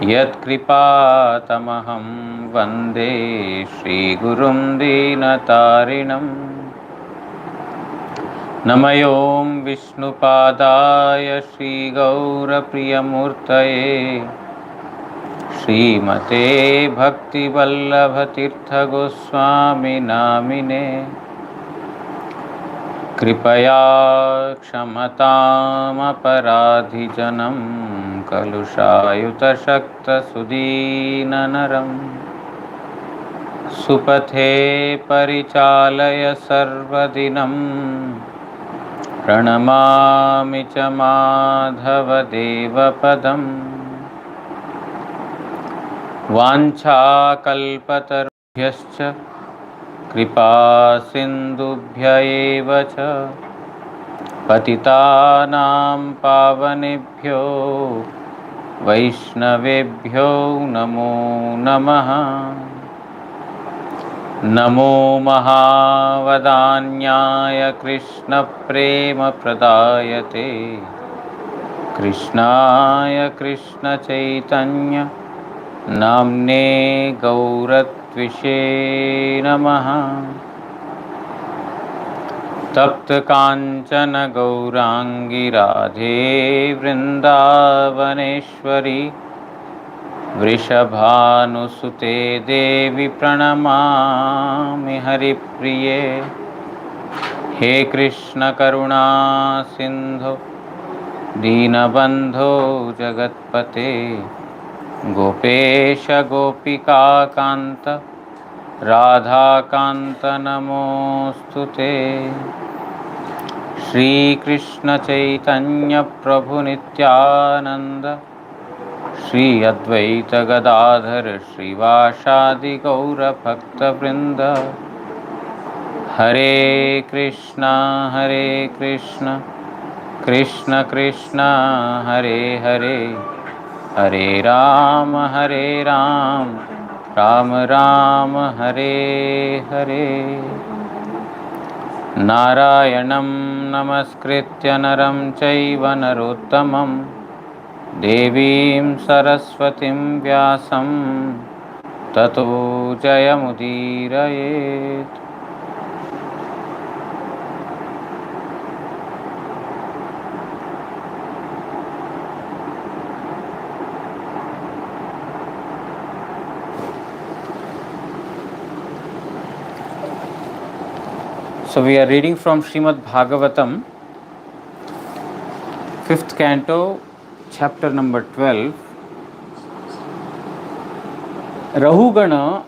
यत्कृपातमहं वन्दे श्रीगुरुं दीनतारिणम्। नमयों विष्णुपादाय श्रीगौरप्रियमूर्तये श्रीमते भक्तिवल्लभतीर्थगोस्वामिनामिने। कृपया क्षमतामपराधिजनं कलुषायुतशक्तसुदीननरं सुपथे परिचालय सर्वदिनं। प्रणमामि च माधवदेवपदम्। वाञ्छाकल्पतरुभ्यश्च कृपासिन्धुभ्य एव च पतितानां पावनेभ्यो वैष्णवेभ्यो नमो नमः। नमो महावदान्याय कृष्णप्रेमप्रदायते कृष्णाय कृष्णचैतन्य नाम्ने गौरत्विषे नमः। तप्तकाञ्चन गौराङ्गी राधे वृन्दावनेश्वरी वृषभानुसुते देवी प्रणमामि हरिप्रिये। हे कृष्ण करुणा सिन्धो दीनबन्धो जगत्पते गोपेश गोपिकान्त राधाकान्त नमोऽस्तुते। श्रीकृष्ण चैतन्य प्रभु नित्यानंद श्री अद्वैत गदाधर श्रीवासादि गौर भक्तवृंद। हरे कृष्णा कृष्ण कृष्ण हरे हरे, हरे राम राम राम हरे हरे। नारायणं नमस्कृत्य नरं चैव नरोत्तमं देवीं सरस्वतीं व्यासं ततो जयमुदीरयेत्। So we are reading from Srimad Bhagavatam, 5th canto, chapter number 12. Rahugana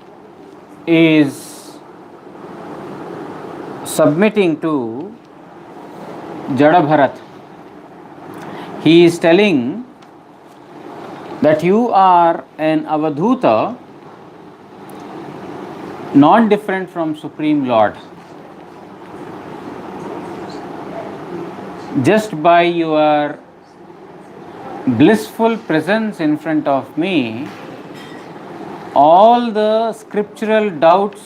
is submitting to Jada Bharat. He is telling that you are an avadhuta, not different from Supreme Lord. Just by your blissful presence in front of me, all the scriptural doubts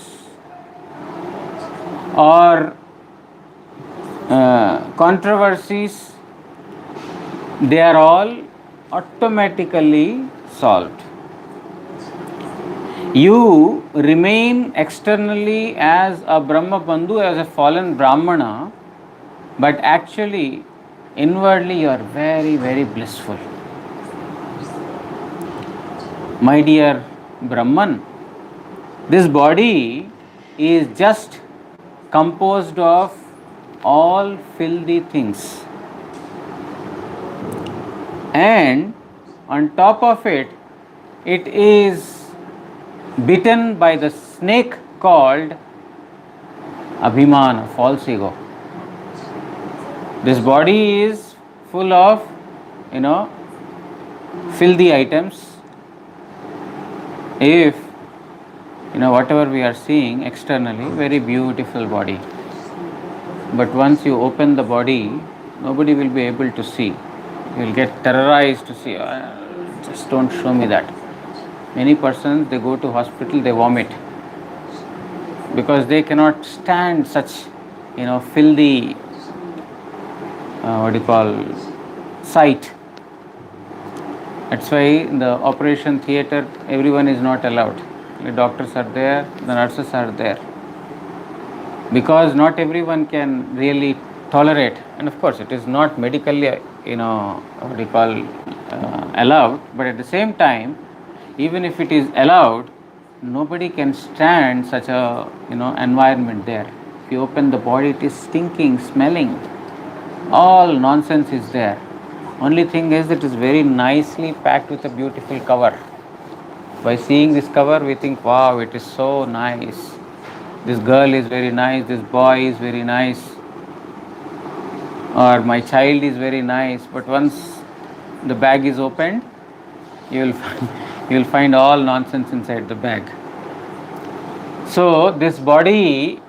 or controversies, they are all automatically solved. You remain externally as a Brahma Bandhu, as a fallen Brahmana, but actually inwardly you are very, very blissful. My dear Brahman, this body is just composed of all filthy things, and on top of it, it is bitten by the snake called Abhimana, false ego. This body is full of, filthy items. If, whatever we are seeing externally, very beautiful body. But once you open the body, nobody will be able to see. You will get terrorized to see. Just don't show me that. Many persons, they go to hospital, they vomit because they cannot stand such, filthy, sight. That's why in the operation theatre everyone is not allowed. The doctors are there, the nurses are there, because not everyone can really tolerate, and of course it is not medically what do you call allowed, but at the same time, even if it is allowed, nobody can stand such a environment there. If you open the body, it is stinking, smelling, all nonsense is there. Only thing is it is very nicely packed with a beautiful cover. By seeing this cover we think, wow, it is so nice, this girl is very nice, this boy is very nice, or my child is very nice. But once the bag is opened, you will find, you will find all nonsense inside the bag. So this body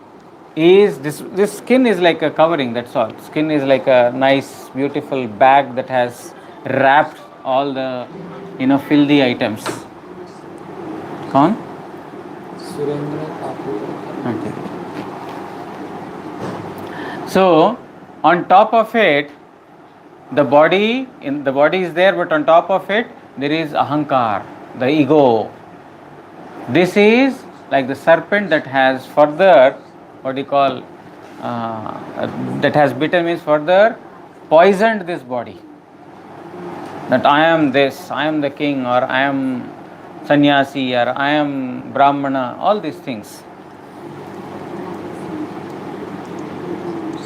is this skin is like a covering, that's all. Skin is like a nice beautiful bag that has wrapped all the filthy items. Kaun? Okay. So on top of it, the body is there, but on top of it there is ahankar, the ego. This is like the serpent that has further, what do you call, that has bitten, means further poisoned this body. That I am this, I am the king, or I am sannyasi, or I am brahmana, all these things.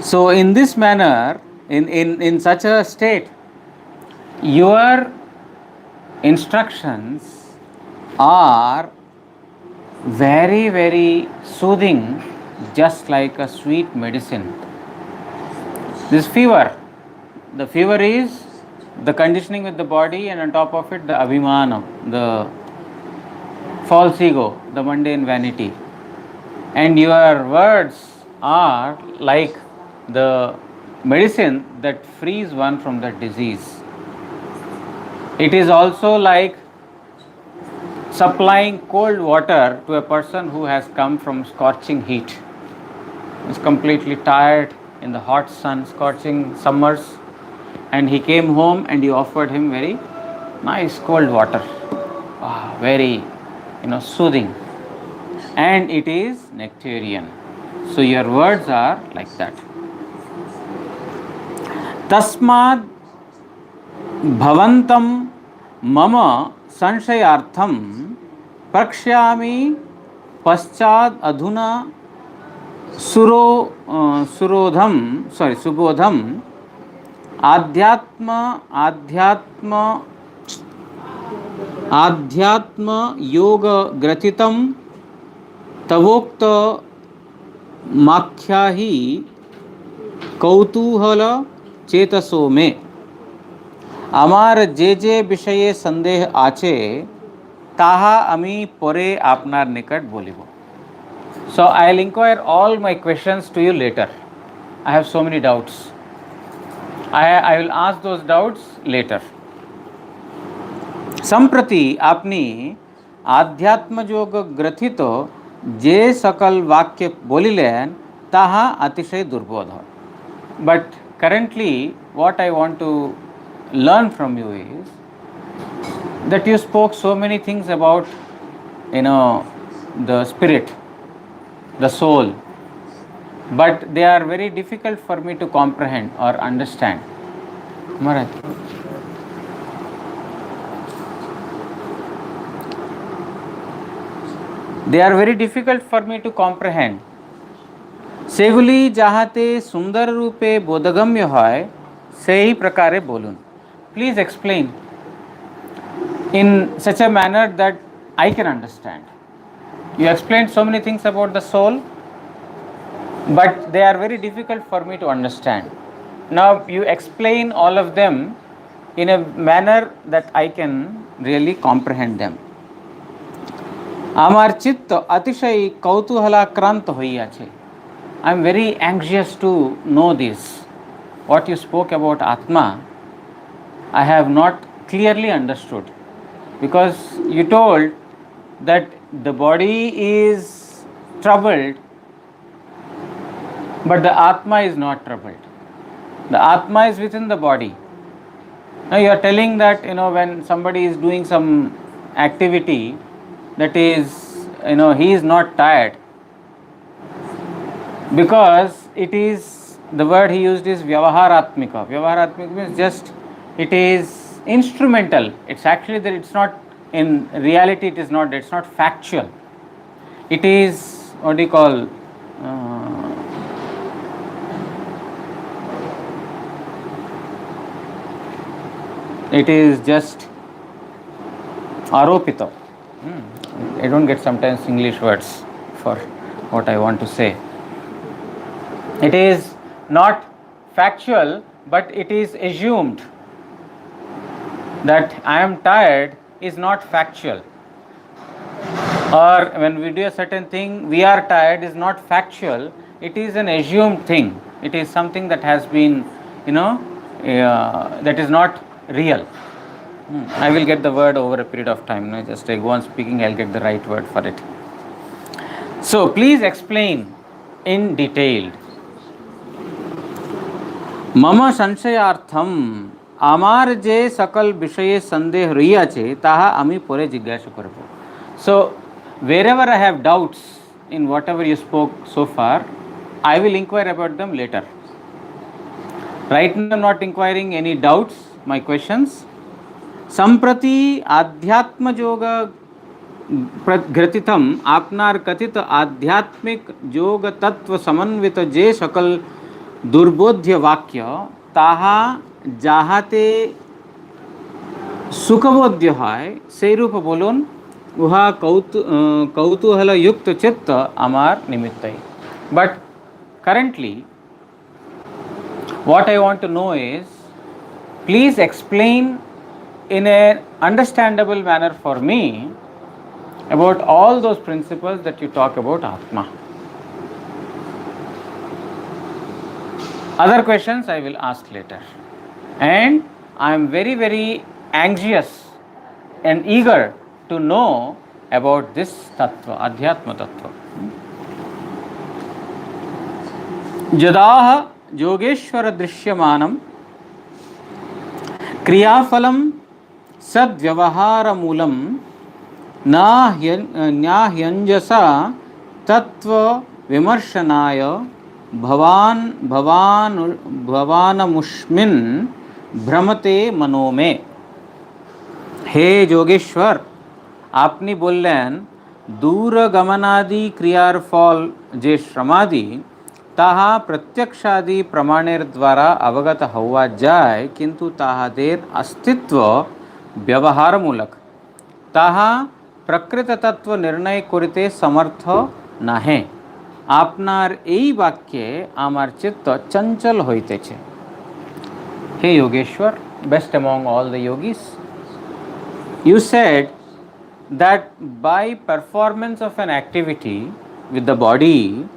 So in this manner, in such a state, your instructions are very, very soothing, just like a sweet medicine. This fever, the fever is the conditioning with the body, and on top of it the abhimanam, the false ego, the mundane vanity. And your words are like the medicine that frees one from the disease. It is also like supplying cold water to a person who has come from scorching heat. Is completely tired in the hot sun, scorching summers, and he came home and you offered him very nice cold water. Very soothing, and it is nectarian. So your words are like that. Tasmad bhavantam mama sanshayartham prakshyami paschad adhuna subodham आध्यात्म योग ग्रथितम तवोक्त माख्या ही कौतूहल चेतसो में आमार जे जे विषये संदेह आछे ताहा अमी परे आपनार निकट बोलिब. So I will inquire all my questions to you later. I have so many doubts. I will ask those doubts later. संप्रति आपनी आध्यात्म जोग ग्रथित जे सकल वाक्य बोलिलेन ताहा अतिशय दुर्बोध. But currently what I want to learn from you is that you spoke so many things about the spirit, the soul, but they are very difficult for me to comprehend or understand. Maharaj. They are very difficult for me to comprehend. सेगुली जाहाते सुंदर रूपे बोधगम्य है सही प्रकारे बोलून. Please explain in such a manner that I can understand. You explained so many things about the soul, but they are very difficult for me to understand. Now you explain all of them in a manner that I can really comprehend them. আমার চিত্ত অতিশয় কৌতূহলাক্রান্ত হইয়াছে. I am very anxious to know this. What you spoke about Atma, I have not clearly understood, because you told that the body is troubled, but the Atma is not troubled. The Atma is within the body. Now you are telling that when somebody is doing some activity, that is he is not tired, because it is, the word he used is vyavaharatmika. Vyavaharatmika means just, it is instrumental. It's actually that it's not, in reality it is not, it's not factual. It is, what do you call, it is just aropita. I don't get sometimes English words for what I want to say. It is not factual, but it is assumed. That I am tired is not factual. Or when we do a certain thing, we are tired is not factual. It is an assumed thing. It is something that has been, that is not real. I will get the word over a period of time. Just I go on speaking, I'll get the right word for it. So please explain in detail. मम संशयार्थम आमार जे सकल विषये संदेह रहिया छे ताहा आमी परे जिज्ञासा करब. So wherever I have doubts in whatever you spoke so far, I will inquire about them later. Right now I am not inquiring any doubts, my questions. संप्रति आध्यात्म योग घृतितम आपनार कथित आध्यात्मिक योग तत्व समन्वित जे सकल दुर्बोध्य वाक्य ताहा जाहाते सुखबोध्य है से रूप बोलुन उहा कौतूहल युक्त चित्त आमार निमित्त. But currently what I want to know is, please explain in an understandable manner for me about all those principles that you talk about Atma. Other questions I will ask later. And I am very, very anxious and eager to know about this tattva, adhyatma tattva. Jadaha yogeshwara drisyamanam kriyafalam sadvyavahara moolam न्याह्यंजसा तत्व विमर्शनाय भवानमुष्मिन् भ्रमते मनो में. हे जोगेश्वर, आपनी बोलें दूरगमनादि क्रियार फल जे श्रमादि ताहा प्रत्यक्षादि प्रमाणेर द्वारा अवगत हुआ जाए, किंतु ताहादेर अस्तित्व व्यवहारमूलक ताहा प्रकृत तत्व निर्णय करिते समर्थ नाहे. आपनार एई वाक्ये आमार चित्त चंचल होइतेछे. हे Yogeshwar, best among all the yogis, you said that by performance of an activity with the body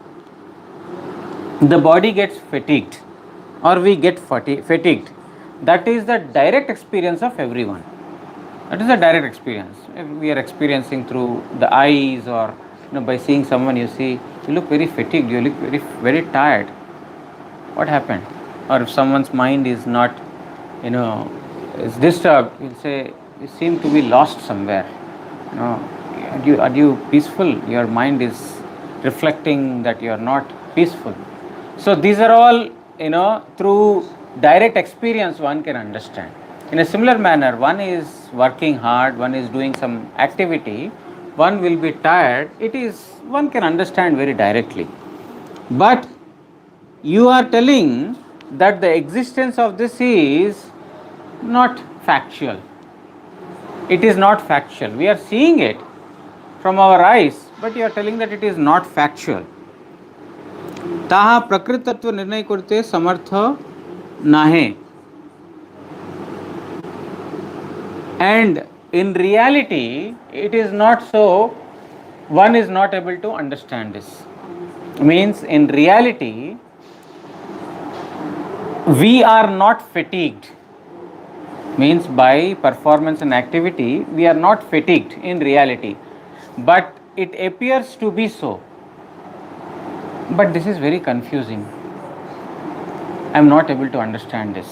gets fatigued, or we get fatigued. That is the direct experience of everyone. That is a direct experience. If we are experiencing through the eyes, or by seeing someone, you see, you look very fatigued, you look very, very tired. What happened? Or if someone's mind is not, is disturbed, you'll say, you seem to be lost somewhere. Are you peaceful? Your mind is reflecting that you are not peaceful. So these are all, through direct experience one can understand. In a similar manner, one is working hard, one is doing some activity, one will be tired. One can understand very directly. But you are telling that the existence of this is not factual. It is not factual. We are seeing it from our eyes, but you are telling that it is not factual. ताहा प्रकृत तत्व निर्णय करते समर्थ नाहे. And in reality, it is not so. One is not able to understand this. Means in reality, we are not fatigued. Means by performance and activity, we are not fatigued in reality. But it appears to be so. But this is very confusing. I am not able to understand this.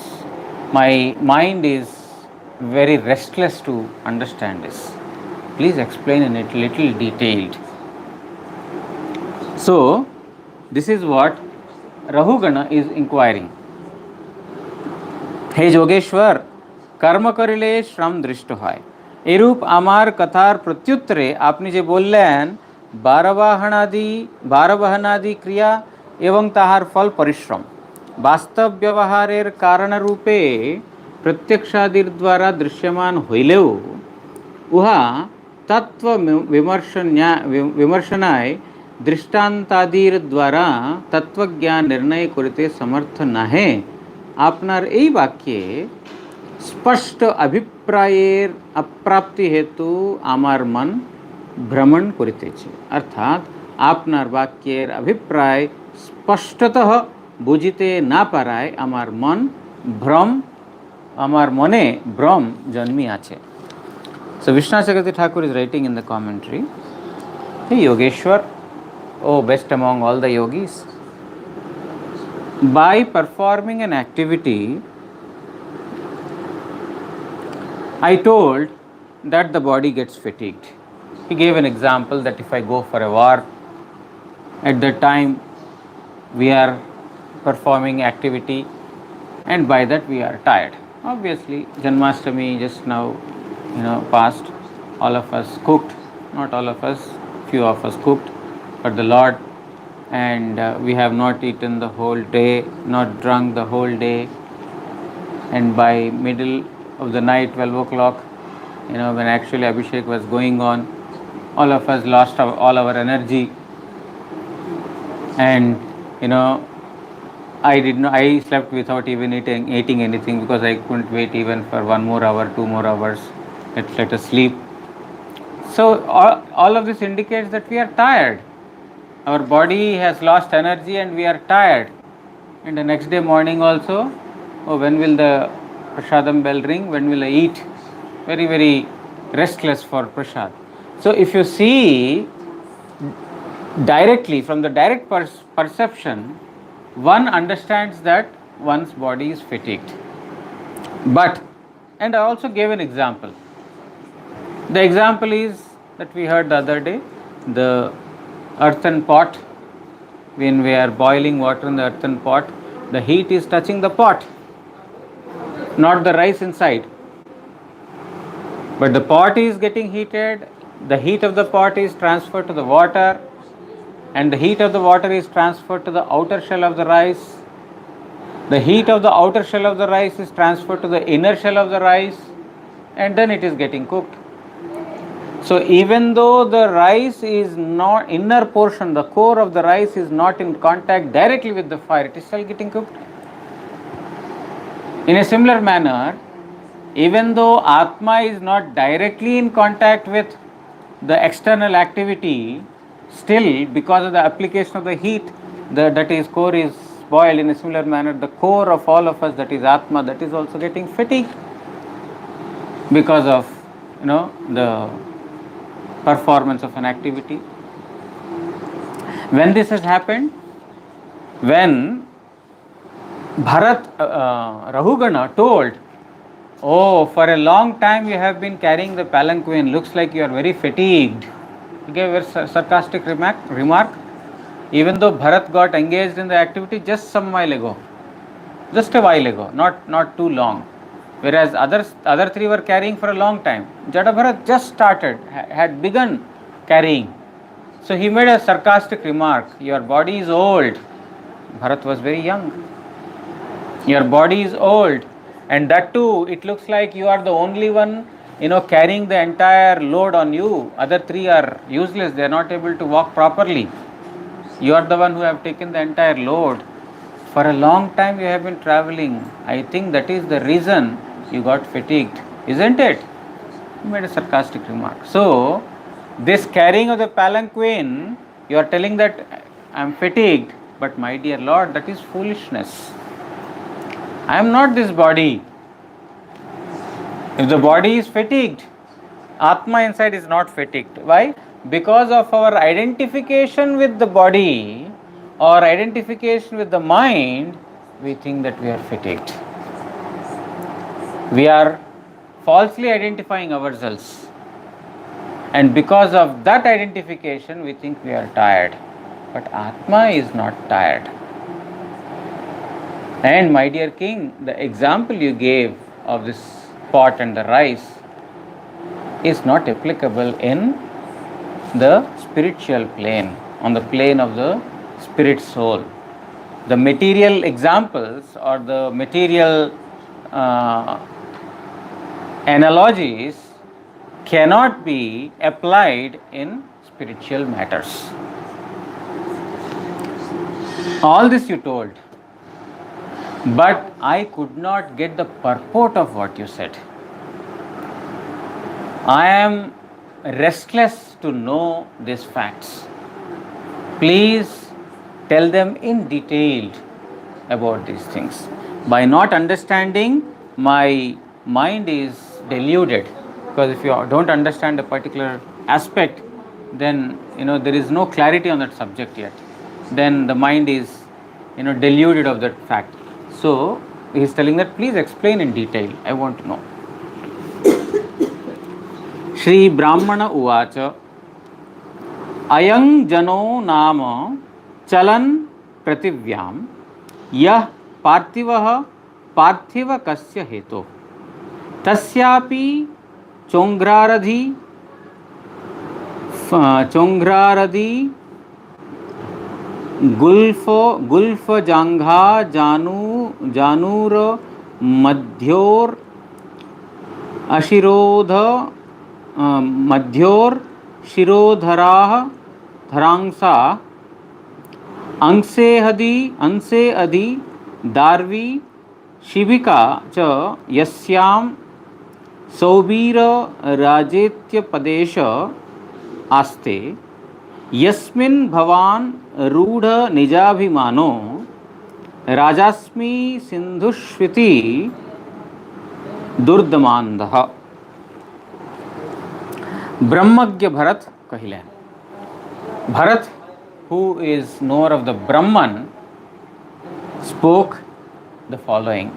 My mind is very restless to understand this. Please explain in it little detailed. So, this is what Rahugana is inquiring. হে যোগেশ্বর, কর্ম করিলে শ্রম দৃষ্ট হয়। এরূপ আমার কথার প্রত্যুত্তরে আপনি যে বললেন বারবাহনাদি ক্রিয়া এবং তাহার ফল পরিশ্রম বাস্তব ব্যবহারের কারণরূপে প্রত্যক্ষাদির দ্বারা দৃশ্যমান হইলেও উহা তত্ত্ব বিমর্শনায় দৃষ্টান্তাদির দ্বারা তত্ত্বজ্ঞান নির্ণয় করিতে সমর্থ নাহে। আপনার এই বাক্যে স্পষ্ট অভিপ্রায়ের অপ্রাপ্তি হেতু আমার মন ভ্রমণ করিতেছে। অর্থাৎ আপনার বাক্যের অভিপ্রায় স্পষ্টতঃ বুঝিতে না পারায় আমার মনে ভ্রম জন্মিয়াছে। So Vishnu Chakravarti Thakur is writing in the commentary, hey Yogeshwar, oh best among all the yogis, by performing an activity, I told that the body gets fatigued. He gave an example that if I go for a war, at that time we are performing activity and by that we are tired. Obviously, Janmashtami just now passed. All of us cooked, not all of us, few of us cooked for the Lord, and we have not eaten the whole day, not drunk the whole day, and by middle of the night, 12 o'clock, when actually Abhishek was going on, all of us lost all our energy, and I slept without even eating anything because I couldn't wait even for 1 more hour, 2 more hours. Let us sleep. So all of this indicates that we are tired. Our body has lost energy and we are tired. And the next day morning also, when will the prasadam bell ring? When will I eat? Very, very restless for prasad. So if you see directly from the direct perception, one understands that one's body is fatigued. But, and I also gave an example. The example is that we heard the other day, the earthen pot. When we are boiling water in the earthen pot, the heat is touching the pot, not the rice inside. But the pot is getting heated, the heat of the pot is transferred to the water, and the heat of the water is transferred to the outer shell of the rice. The heat of the outer shell of the rice is transferred to the inner shell of the rice, and then it is getting cooked. So even though the rice is not, inner portion, the core of the rice is not in contact directly with the fire, it is still getting cooked. In a similar manner, even though Atma is not directly in contact with the external activity, still because of the application of the heat, that is core is boiled. In a similar manner, the core of all of us, that is Atma, that is also getting fatigued because of the performance of an activity. When this has happened, when Bharat Rahugana told, oh, for a long time you have been carrying the palanquin, looks like you are very fatigued. He gave a sarcastic remark, even though Bharat got engaged in the activity just some while ago, just a while ago, not too long. Whereas other three were carrying for a long time. Jada Bharat just started, had begun carrying. So he made a sarcastic remark, your body is old. Bharat was very young. Your body is old, and that too, it looks like you are the only one carrying the entire load on you. Other three are useless, they are not able to walk properly. You are the one who have taken the entire load. For a long time you have been traveling. I think that is the reason you got fatigued, isn't it? He made a sarcastic remark. So this carrying of the palanquin, you are telling that I am fatigued, but my dear Lord, that is foolishness. I am not this body. If the body is fatigued, Atma inside is not fatigued. Why? Because of our identification with the body or identification with the mind, we think that we are fatigued. We are falsely identifying ourselves. And because of that identification, we think we are tired. But Atma is not tired. And my dear king, the example you gave of this pot and the rice is not applicable in the spiritual plane, on the plane of the spirit soul. The material examples or the material analogies cannot be applied in spiritual matters. All this you told, but I could not get the purport of what you said. I am restless to know these facts. Please tell them in detail about these things. By not understanding, my mind is deluded, because if you don't understand a particular aspect, then there is no clarity on that subject yet. Then the mind is deluded of that fact. So he is telling that please explain in detail. I want to know. Shri Brahmana Uvacha Ayang Jano Nama Chalan Prativyam Yah Parthivaha Parthiva Kasya Heto Tasyapi Chongraradhi गुल्फ जांघा जानूर मध्योर अशिरोध मध्योर शिरोधराः धरांसा अंसे अधि दार्वी शिबिका च यस्यां सौबीर राजेत्य पदेश आस्ते यस्मिन् भवान् रूढ़ निजाभिमानो राजास्मि सिंधुष्विति दुर्दमांधः. ब्रह्मज्ञ भरत कहिले. Bharat, who is knower of the Brahman, spoke the following.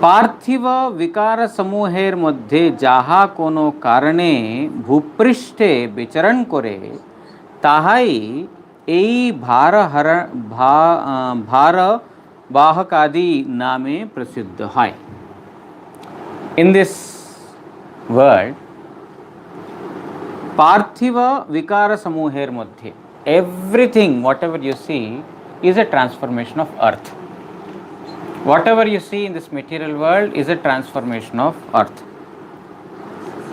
पार्थिव विकार समूहेर मध्य जाहा कोनो कारणे भूपृष्ठे विचरण करे ताहाई एई भार वाहकादि नामे प्रसिद्ध है. In this world, पार्थिव विकार समूहेर मध्य, everything whatever you see is a transformation of earth. Whatever you see in this material world is a transformation of earth.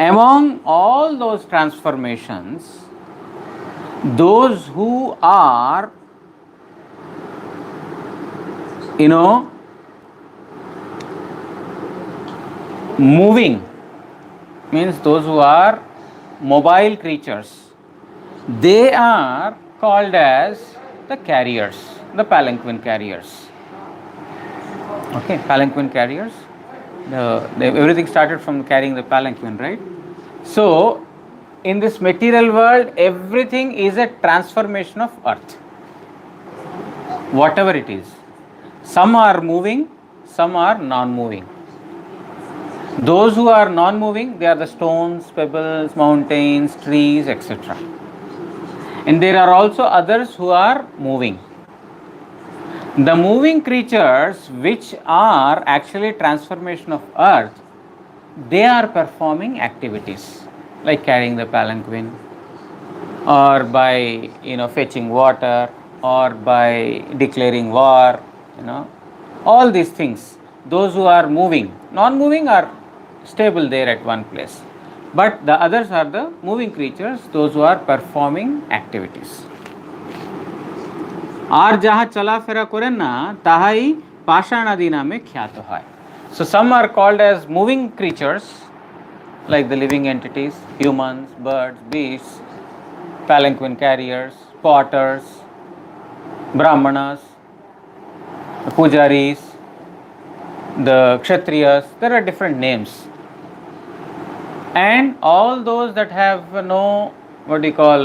Among all those transformations, those who are, moving, means those who are mobile creatures, they are called as the carriers, the palanquin carriers. Okay, palanquin carriers. Everything started from carrying the palanquin, right? So, in this material world, everything is a transformation of earth. Whatever it is. Some are moving, some are non-moving. Those who are non-moving, they are the stones, pebbles, mountains, trees, etc. And there are also others who are moving. The moving creatures, which are actually transformation of earth, they are performing activities like carrying the palanquin, or by fetching water, or by declaring war, all these things. Those who are moving, non-moving are stable there at one place, but the others are the moving creatures, those who are performing activities. আর যাহা চলাফেরা করেন না তাহাই পাষাণ আদি নামে খ্যাত হয়. So some are called as moving creatures, like the living entities, humans, birds, beasts, palanquin carriers, potters, brahmanas, the pujaris, the kshatriyas. There are different names, and all those that have no, what do you call,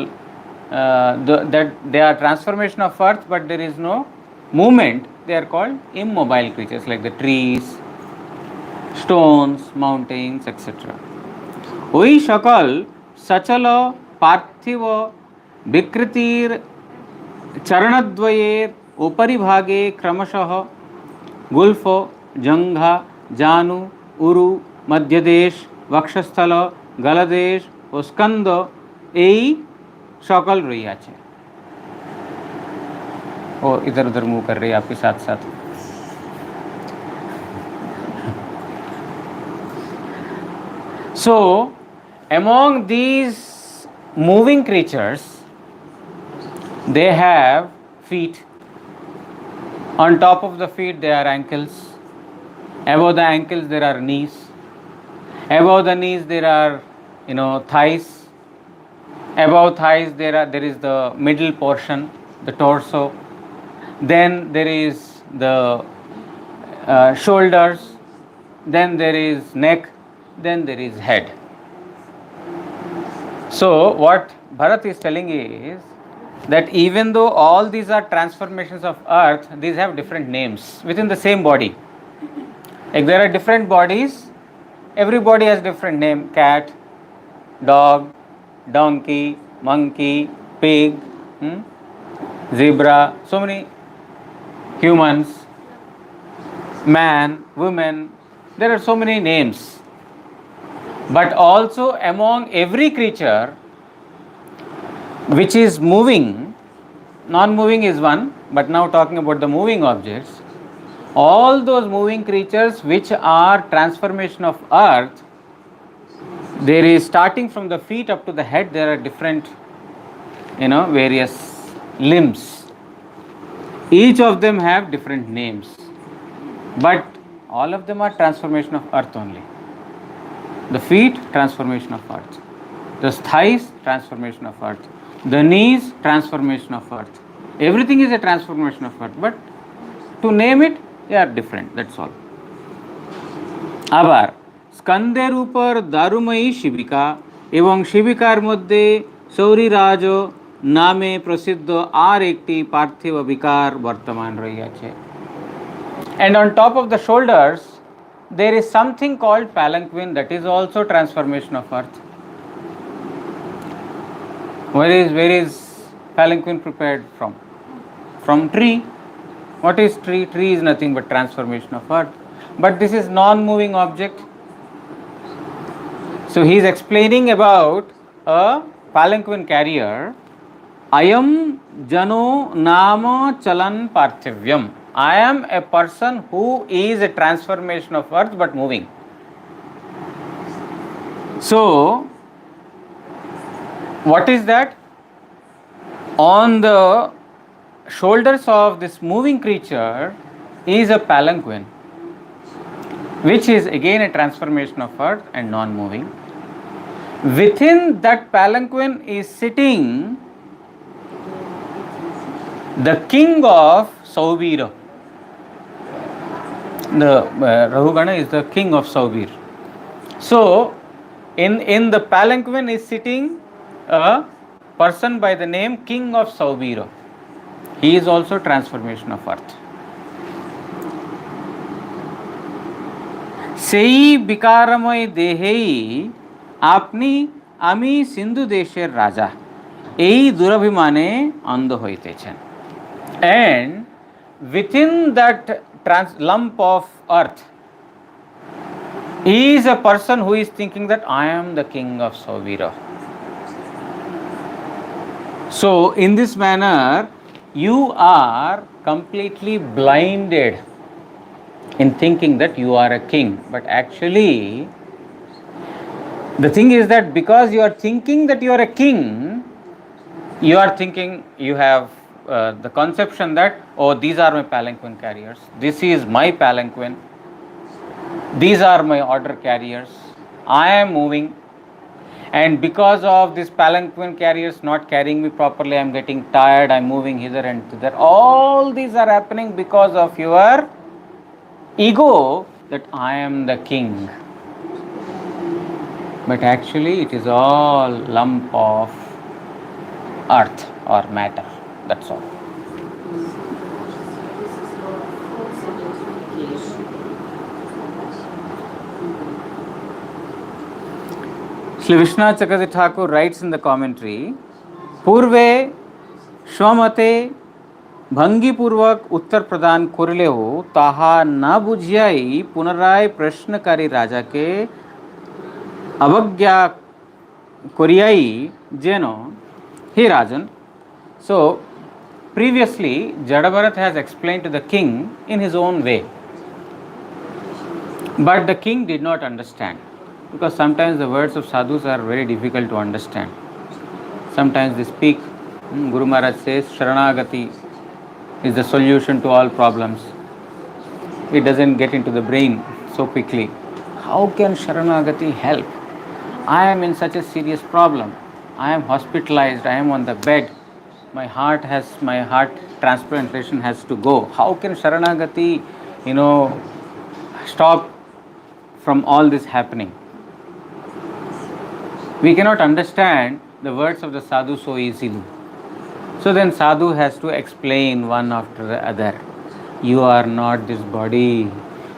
that they are transformation of earth, but there is no movement, they are called immobile creatures, like the trees, stones, mountains, etc. ওই সকল সচল পার্থিব বিকৃতির চরণদ্বয়ের উপরিভাগে ক্রমশঃ গুল্ফ, জঙ্ঘা, জানু, উরু, মধ্যদেশ, বক্ষস্থল, গলদেশ ও স্কন্দ এই সকল রইয়াছে। ও इधर उधर मूव कर रही है आपके साथ साथ। So among these moving creatures they have feet. On top of the feet there are ankles. Above the ankles there are knees. Above the knees there are thighs. Above thighs there is the middle portion, the torso. Then there is the shoulders. Then there is neck. Then there is head. So what Bharat is telling is that even though all these are transformations of earth, these have different names within the same body. Like there are different bodies, every body has different name: cat, dog, donkey, monkey, pig, zebra, so many humans, man, woman, there are so many names. But also among every creature which is moving, non-moving is one, but now talking about the moving objects, all those moving creatures which are transformation of earth, there is starting from the feet up to the head, there are different various limbs. Each of them have different names, but all of them are transformation of earth only. The feet, transformation of earth. The thighs, transformation of earth. The knees, transformation of earth. Everything is a transformation of earth, but to name it, they are different, that's all. আবার স্কন্দের উপর দারুময়ী শিবিকা এবং শিবিকার মধ্যে সৌরিরাজ নামে প্রসিদ্ধ আর একটি পার্থিব বিকার বর্তমান রহিয়াছে। And on top of the shoulders there is something called palanquin, that is also transformation of earth. Where is palanquin prepared from? From tree. What is tree? Tree is nothing but transformation of earth. But this is non-moving object. So he is explaining about a palanquin carrier. Ayam jano nama chalan parthivyam. I am a person who is a transformation of earth but moving. So what is that? On the shoulders of this moving creature is a palanquin, which is again a transformation of earth and non-moving. Within that palanquin is sitting the king of Saubira. The Rahugana is the king of Saubir. So in the palanquin is sitting a person by the name King of Saubira. He is also transformation of earth. সেই বিকারময় দেহেই আপনি আমি সিন্ধু দেশের রাজা এই দুরভিমানে অন্ধ হইতেছেন। And within that lump of earth is a person who is thinking that I am the king of Saubira. So in this manner you are completely blinded in thinking that you are a king, but actually the thing is that because you are thinking that you are a king, you are thinking, you have the conception that, oh, these are my palanquin carriers, this is my palanquin, these are my order carriers, I am moving, and because of this palanquin carriers not carrying me properly, I am getting tired, I am moving hither and thither. All these are happening because of your ego that I am the king. But actually it is all lump of earth or matter, that's all. Sri Vishwanath Chakravarti Thakur writes in the commentary, Purve Shwamate भंगीपूर्वक उत्तर प्रदान करले हो ताहा न बुझियाई पुनराय प्रश्नकारी राजा के अवज्ञा करियाई जेनो हे राजन. So previously Jadabharat has explained to the king in his own way, but the king did not understand, because sometimes the words of sadhus are very difficult to understand. Sometimes they speak, Guru Maharaj says Sharanagati is the solution to all problems. It doesn't get into the brain so quickly. How can Sharanagati help? I am in such a serious problem. I am hospitalized. I am on the bed. My heart transplantation has to go. How can Sharanagati, stop from all this happening? We cannot understand the words of the sadhu so easily. So then sadhu has to explain one after the other. You are not this body.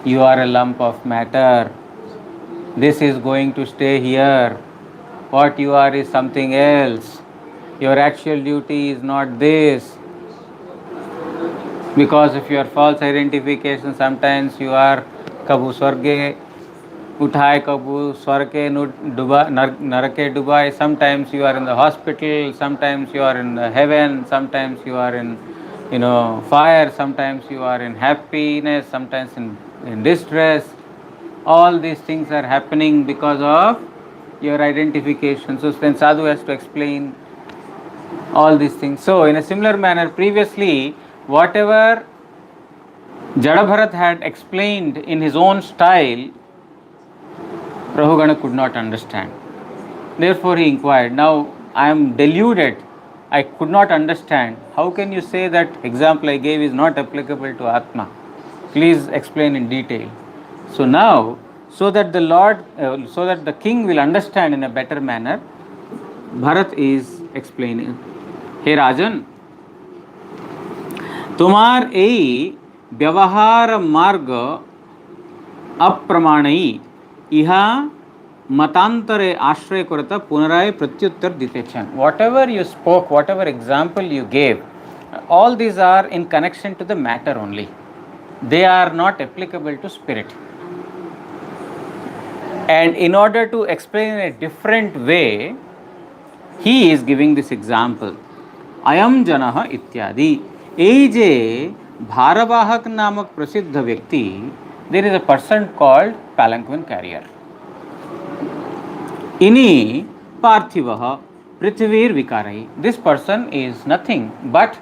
You are a lump of matter. This is going to stay here. What you are is something else. Your actual duty is not this. Because of your false identification, sometimes you are kabu swarge उठाए कबू स्वर के डुबा नरके डुबाए. Sometimes you are in the hospital, sometimes you are in the heaven, sometimes you are in fire, sometimes you are in happiness, sometimes in distress. All these things are happening because of your identification. So then sadhu has to explain all these things. So in a similar manner, previously whatever Jadabharat had explained in his own style, Rahugana could not understand. Therefore he inquired, now I am deluded, I could not understand. How can you say that example I gave is not applicable to Atma? Please explain in detail. So now, so that the king will understand in a better manner, Bharat is explaining, Hey Rajan, तुम्हार এই व्यवहार मार्ग अप्रमाणई इहा मतांतरे आश्रय करता पुनराय प्रत्युत्तर दिते छन. Whatever you spoke, whatever example you gave, all these are in connection to the matter only. They are not applicable to spirit. And in order to explain in a different way, he is giving this example. Ayam janah ityadi. এই যে भारवाहक नामक प्रसिद्ध व्यक्ति, there is a person called palanquin carrier. इनी पार्थिवः पृथ्वीर विकारई. This person is nothing but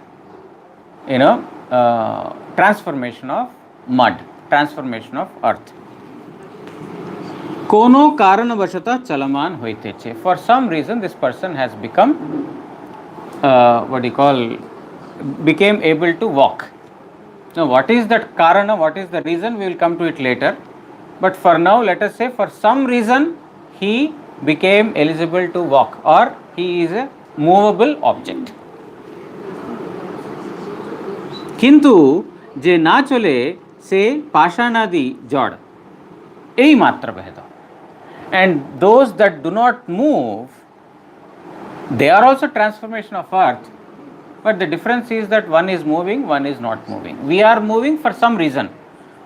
transformation of mud, transformation of earth. कोनो कारणवशतः चलमान होते छे. For some reason this person has become became able to walk. Now what is that karana, what is the reason, we will come to it later. But for now let us say for some reason he became eligible to walk, or he is a movable object. किंतु जे ना चले से पाषाणादि जड़ এই মাত্র ভেদ. And those that do not move, they are also transformation of earth, but the difference is that one is moving, one is not moving. We are moving for some reason,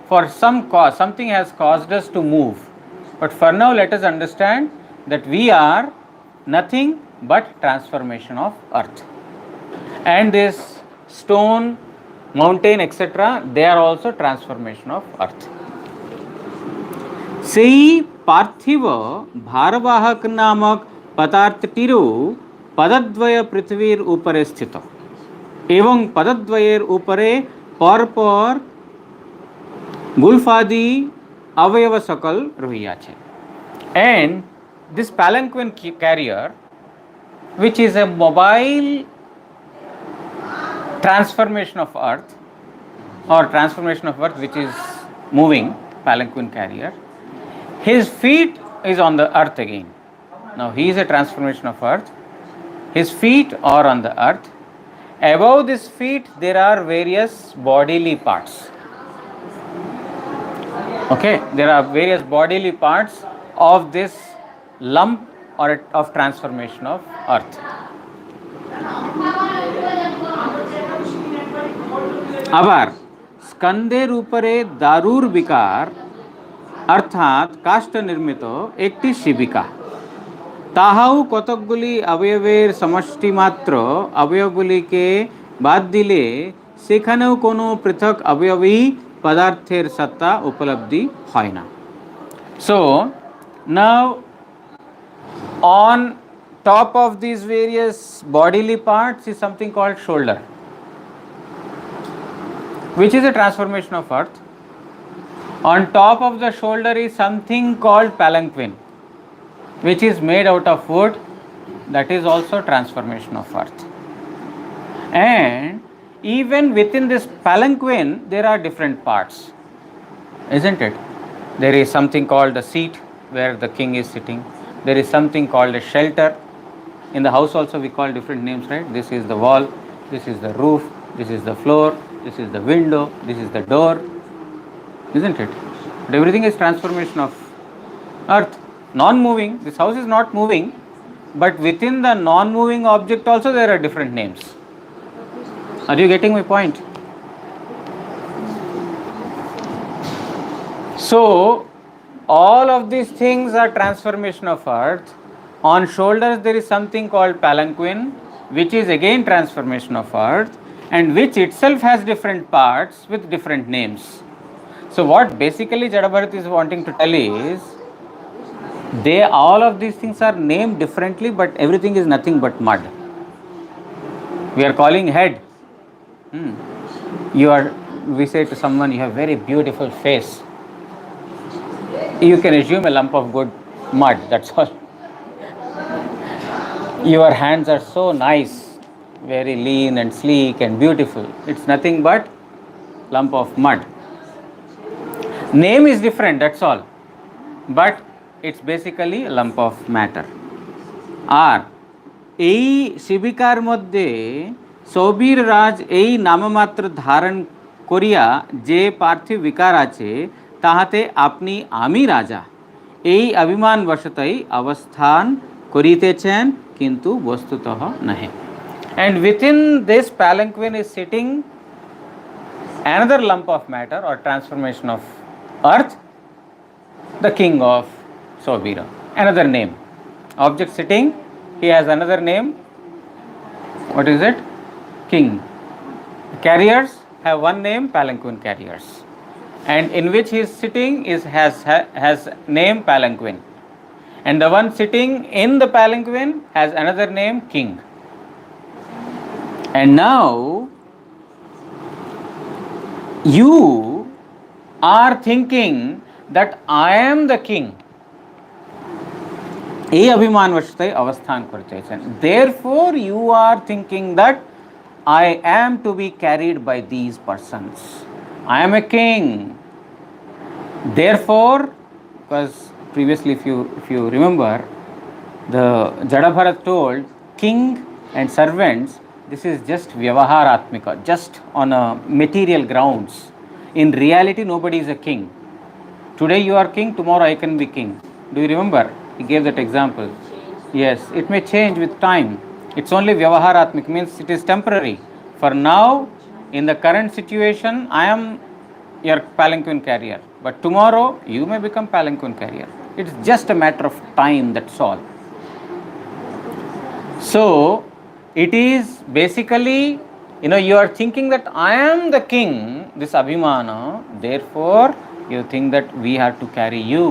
for some cause, something has caused us to move. But for now let us understand that we are nothing but transformation of earth. And this stone, mountain, etc., they are also transformation of earth. সেই पार्थिव भारवाहक नामक पदार्थটিরও পদদ্বয় পৃথিবীর উপরে স্থিত এবং পদদ্বয়ের উপরে পরপর গুলফাদি অবয়ব সকল রহিয়াছে. And this palanquin carrier, which is a mobile transformation of earth, or transformation of earth which is moving, palanquin carrier, his feet is on the earth again. Now he is a transformation of earth. His feet are on the earth. Above these feet there are various bodily parts. Okay, there are various bodily parts of this lump or of transformation of earth. আবার স্কন্ধের উপরে দারুর বিকার অর্থাৎ কাষ্ঠ নির্মিত একটি শিবিকা, তাহাও কতকগুলি অবয়বের সমষ্টি মাত্র, অবয়বগুলিকে বাদ দিলে সেখানেও কোনো পৃথক অবয়বী পদার্থের সত্তা উপলব্ধি হয় না। So now on top of these various bodily parts is something called shoulder, which is a transformation of earth. On top of the shoulder is something called palanquin, which is made out of wood, that is also transformation of earth. And even within this palanquin there are different parts, isn't it? There is something called the seat where the king is sitting. There is something called a shelter. In the house also we call different names, right? This is the wall, this is the roof, this is the floor, this is the window, this is the door, isn't it? But everything is transformation of earth. Non-moving, this house is not moving, but within the non-moving object also there are different names. Are you getting my point? So all of these things are transformation of earth. On shoulders there is something called palanquin, which is again transformation of earth, and which itself has different parts with different names. So what basically Jada Bharat is wanting to tell is, all of these things are named differently, but everything is nothing but mud. We are calling head. We say to someone, you have very beautiful face. You can assume a lump of good mud, that's all. Your hands are so nice, very lean and sleek and beautiful. It's nothing but lump of mud. Name is different, that's all, but it's basically a lump of matter. আর এই শিবিকার মধ্যে সৌবীর রাজ এই নামমাত্র ধারণ করিয়া যে পার্থিব বিকার আছে, তাহাতে আপনি আমি রাজা এই অভিমান বশতই অবস্থান করিতেছেন, কিন্তু বস্তুতঃ নহে। And within this palanquin is sitting another lump of matter or transformation of earth, the king of Sobira, another name. Object sitting, he has another name. What is it? King. Carriers have one name, palanquin carriers. And in which he is sitting has name palanquin. And the one sitting in the palanquin has another name, king. And now you are thinking that I am the king. এই অভিমান বশতই অবস্থান করতেছেন। Therefore you are thinking that I am to be carried by these persons. I am a king. Therefore, because previously if you remember, the Jada Bharat told king and servants, this is just vyavaharatmika, just on a material grounds. In reality nobody is a king. Today you are king, tomorrow I can be king. Do you remember? He gave that example. Yes, it may change with time. It's only vyavaharatmik, means it is temporary. For now, in the current situation, I am your palanquin carrier, but tomorrow you may become palanquin carrier. It's just a matter of time, that's all. So it is basically, you are thinking that I am the king, this abhimana, therefore you think that we have to carry you.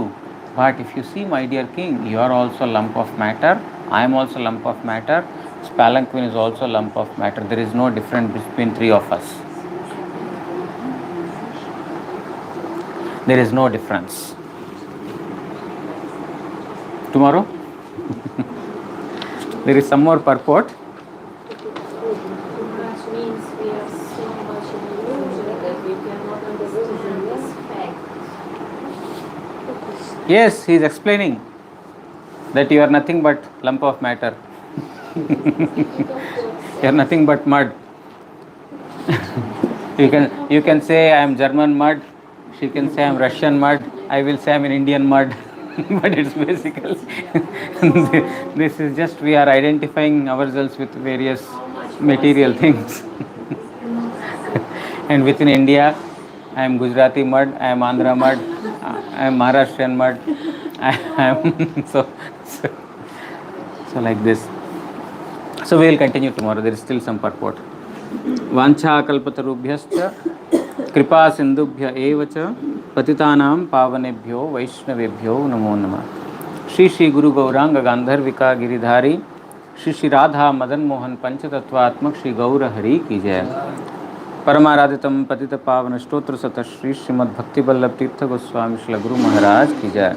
But if you see, my dear king, you are also a lump of matter, I am also a lump of matter, this palanquin is also a lump of matter. There is no difference between three of us. There is no difference. Tomorrow there is some more purport. Means we are so much in illusion that we cannot understand this fact. Yes, he is explaining that you are nothing but lump of matter. You are nothing but mud. You can say I am German mud, she can say I am Russian mud, I will say I am an Indian mud. but it's basically this is just we are identifying ourselves with various material things. And within India, I am Gujarati mud, I am Andhra mud, I am Maharashtrian mud, I am so like this. So we will continue tomorrow. There is still some purport. Vancha kalpatarubhyascha कृपा सिंधुभ्य एव च पतितानां पावनेभ्यो वैष्णवेभ्यो नमो नमः. श्री श्री गुरु गौरांग गांधर्विका गिरिधारी श्री श्री राधा मदन मोहन पंचतत्वात्मक श्री गौर हरि की जय. परमाराधितम पतित पावन स्तोत्र सत श्री श्रीमद् भक्ति वल्लभ तीर्थ गोस्वामी श्री गुरु महाराज की जय.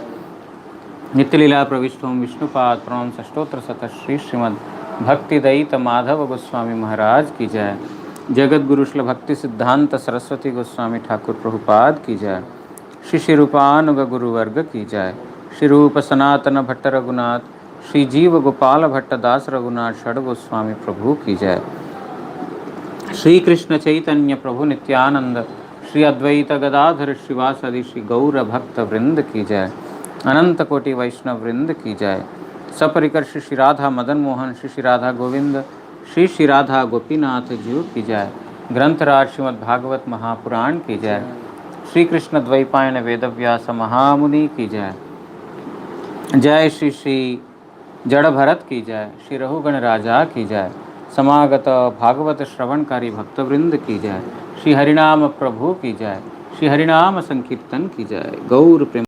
नित्यलीला प्रविष्टों विष्णुपाद प्रणम स्तोत्र सत श्री श्रीमद् भक्ति दयित माधव गोस्वामी महाराज की जय. जगत गुरु श्री भक्ति सिद्धांत सरस्वती गोस्वामी ठाकुर प्रभुपाद की जय. श्री श्री रूपानुग गुरु वर्ग की जय. श्री रूप सनातन भट्ट रघुनाथ श्री जीव गोपाल भट्ट दास रघुनाथ षड गोस्वामी प्रभु की जय. श्री कृष्ण चैतन्य प्रभु नित्यानंद श्री अद्वैत गदाधर श्रीवासदि श्री गौर भक्त वृंद की जय. अनंत कोटि वैष्णव वृंद की जय. सपरिकर श्री श्री राधा मदन मोहन श्री श्री राधा गोविंद श्री श्री राधा गोपीनाथ जी की जय. ग्रंथराज श्रीमद् भागवत महापुराण की जय. श्री कृष्ण द्वैपायन वेदव्यास महामुनि की जय. जय श्री श्री जड़ भरत की जय. श्री रहुगण राजा की जय. समागत भागवत श्रवणकारी भक्तवृंद की जय. श्री हरिनाम प्रभु की जय. श्री हरिनाम संकीर्तन की जय. गौर प्रेम